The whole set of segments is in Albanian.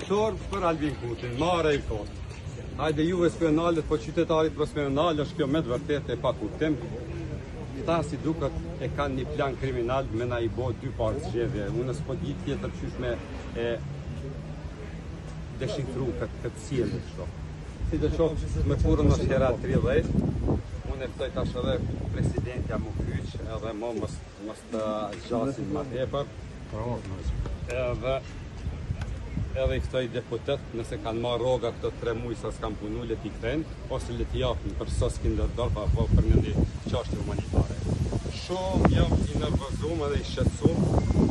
Shor për Albin Kurtin, mare i kot. Hajde juve spionalet, po qytetarit për spional është kjo me të vërtet e pa kuptim. Ta si duket e kanë një plan kriminal me na i bo dy parë zgjedhje. Unë s'po di tjetër qysh me e deshifru këtë sjellje kështu. Si të qoftë me kurën është hera 30, unë e ftoj tash edhe presidentja mu kyç, edhe mo mos të zgjasin ma tepër. Edhe i ftoj deputet, nëse kanë marrë rroga këto 3 muaj sa s'kan punu, le t'i kthejnë, ose le t'i japin për sos kindërdor, pa për një çështje humanitare. Shumë jam i nervozuar edhe i shqetësuar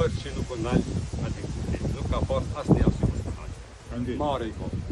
për që nuk u nal aty. Nuk ka pas asnjë arsye për të. Marrë i kohë.